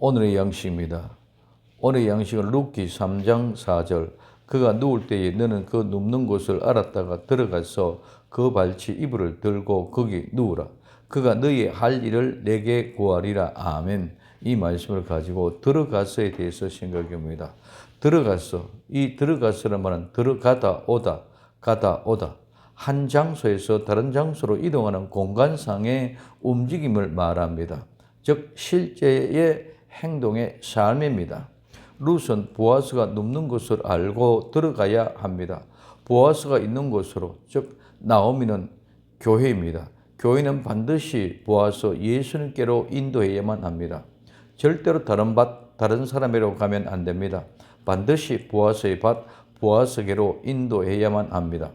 오늘의 양식입니다. 오늘의 양식은 룻기 3장 4절. 그가 누울 때에 너는 그 눕는 곳을 알았다가 들어가서 그 발치 이불을 들고 거기 누우라. 그가 너희의 할 일을 내게 구하리라. 아멘. 이 말씀을 가지고 들어가서에 대해서 생각해 봅니다. 들어가서, 이 들어가서란 말은 들어가다 오다, 가다 오다. 한 장소에서 다른 장소로 이동하는 공간상의 움직임을 말합니다. 즉 실제의 행동의 삶입니다. 룻은 보아스가 눕는 곳을 알고 들어가야 합니다. 보아스가 있는 곳으로, 즉 나오미는 교회입니다. 교회는 반드시 보아스 예수님께로 인도해야만 합니다. 절대로 다른 사람에로 가면 안 됩니다. 반드시 보아스의 밭, 보아스께로 인도해야만 합니다.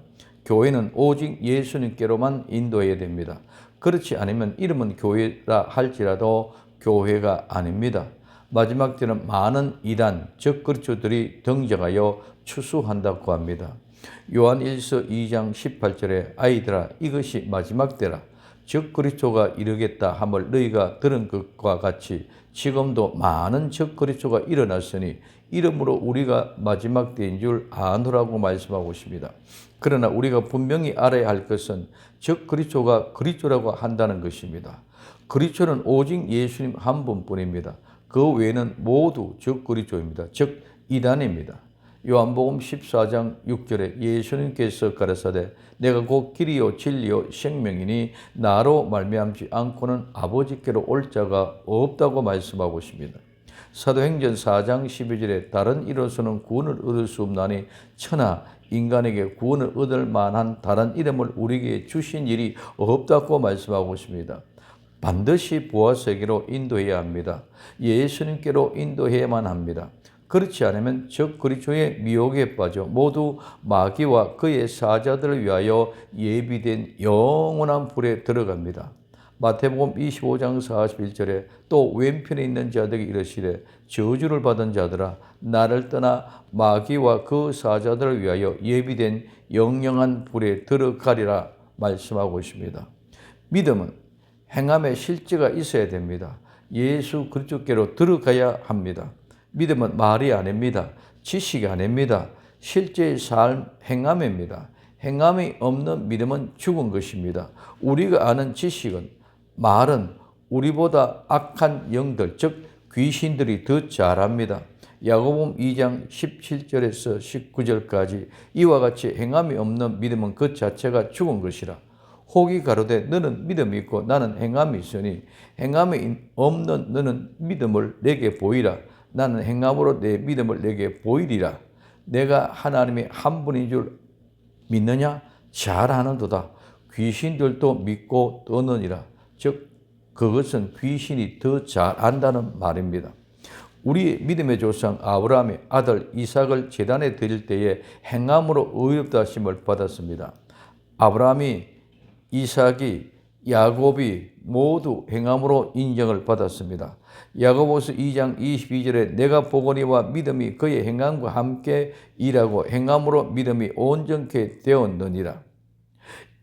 교회는 오직 예수님께로만 인도해야 됩니다. 그렇지 않으면 이름은 교회라 할지라도 교회가 아닙니다. 마지막 때는 많은 이단, 즉 그리스도들이 등장하여 추수한다고 합니다. 요한 1서 2장 18절에 아이들아 이것이 마지막 때라. 즉 그리스도가 이르겠다 함을 너희가 들은 것과 같이 지금도 많은 즉 그리스도가 일어났으니 이러므로 우리가 마지막 때인 줄 아노라고 말씀하고 있습니다. 그러나 우리가 분명히 알아야 할 것은 즉 그리스도가 그리스도라고 한다는 것입니다. 그리스도는 오직 예수님 한 분뿐입니다. 그 외에는 모두 즉 그리스도입니다. 즉 이단입니다. 요한복음 14장 6절에 예수님께서 가라사대 내가 곧 길이요 진리요 생명이니 나로 말미암지 않고는 아버지께로 올 자가 없다고 말씀하고 있습니다. 사도행전 4장 12절에 다른 이로서는 구원을 얻을 수 없나니 천하 인간에게 구원을 얻을 만한 다른 이름을 우리에게 주신 일이 없다고 말씀하고 있습니다. 반드시 보아스에게로 인도해야 합니다. 예수님께로 인도해야만 합니다. 그렇지 않으면 즉 그리스도의 미혹에 빠져 모두 마귀와 그의 사자들을 위하여 예비된 영원한 불에 들어갑니다. 마태복음 25장 41절에 또 왼편에 있는 자들이 이르시되 저주를 받은 자들아 나를 떠나 마귀와 그 사자들을 위하여 예비된 영영한 불에 들어가리라 말씀하고 있습니다. 믿음은 행함에 실제가 있어야 됩니다. 예수 그리스도께로 들어가야 합니다. 믿음은 말이 아닙니다. 지식이 아닙니다. 실제의 삶, 행함입니다. 행함이 없는 믿음은 죽은 것입니다. 우리가 아는 지식은, 말은 우리보다 악한 영들, 즉 귀신들이 더 잘합니다. 야고보음 2장 17절에서 19절까지 이와 같이 행함이 없는 믿음은 그 자체가 죽은 것이라. 혹이 가로되 너는 믿음이 있고 나는 행함이 있으니 행함이 없는 너는 믿음을 내게 보이라. 나는 행함으로 내 믿음을 내게 보이리라. 내가 하나님이 한 분인 줄 믿느냐? 잘 아는도다. 귀신들도 믿고 떠느니라. 즉 그것은 귀신이 더 잘 안다는 말입니다. 우리의 믿음의 조상 아브라함의 아들 이삭을 제단에 드릴 때에 행함으로 의롭다 하심을 받았습니다. 아브라함이, 이삭이, 야곱이 모두 행함으로 인정을 받았습니다. 야고보서 2장 22절에 내가 보거니와 믿음이 그의 행함과 함께 일하고 행함으로 믿음이 온전케 되었느니라.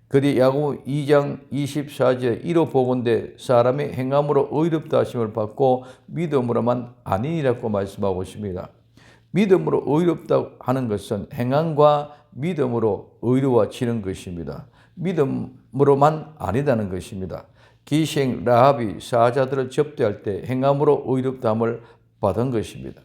그뒤 야고보 2장 24절에 이로 보건대 사람의 행함으로 의롭다 하심을 받고 믿음으로만 아니니라고 말씀하고 있습니다. 믿음으로 의롭다 하는 것은 행함과 믿음으로 의로워지는 것입니다. 믿음으로만 아니다는 것입니다. 기생 라합이 사자들을 접대할 때 행함으로 의롭다함을 받은 것입니다.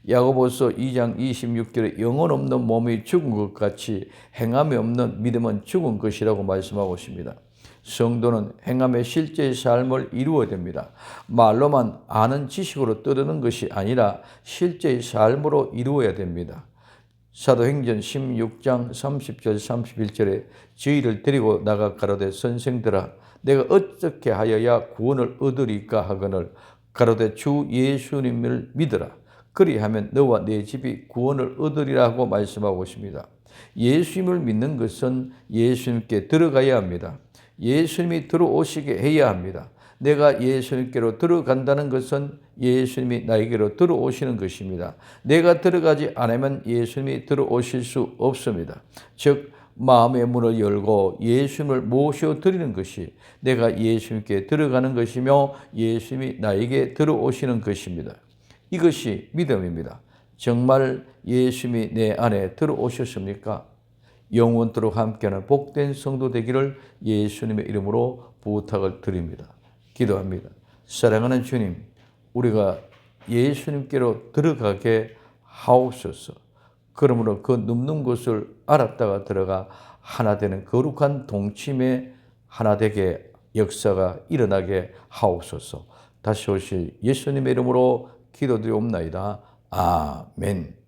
야고보서 2장 26절에 영혼 없는 몸이 죽은 것 같이 행함이 없는 믿음은 죽은 것이라고 말씀하고 있습니다. 성도는 행함의 실제의 삶을 이루어야 됩니다. 말로만 아는 지식으로 떠드는 것이 아니라 실제의 삶으로 이루어야 됩니다. 사도행전 16장 30절 31절에 저희를 데리고 나가 가로되 선생들아 내가 어떻게 하여야 구원을 얻으리까 하거늘 가로되 주 예수님을 믿으라. 그리하면 너와 내 집이 구원을 얻으리라고 말씀하고 있습니다. 예수님을 믿는 것은 예수님께 들어가야 합니다. 예수님이 들어오시게 해야 합니다. 내가 예수님께로 들어간다는 것은 예수님이 나에게로 들어오시는 것입니다. 내가 들어가지 않으면 예수님이 들어오실 수 없습니다. 즉 마음의 문을 열고 예수님을 모셔드리는 것이 내가 예수님께 들어가는 것이며 예수님이 나에게 들어오시는 것입니다. 이것이 믿음입니다. 정말 예수님이 내 안에 들어오셨습니까? 영원토록 함께하는 복된 성도 되기를 예수님의 이름으로 부탁을 드립니다. 기도합니다. 사랑하는 주님, 우리가 예수님께로 들어가게 하옵소서. 그러므로 그 눕는 곳을 알았다가 들어가 하나 되는 거룩한 동침의 하나 되게 역사가 일어나게 하옵소서. 다시 오실 예수님의 이름으로 기도드리옵나이다. 아멘.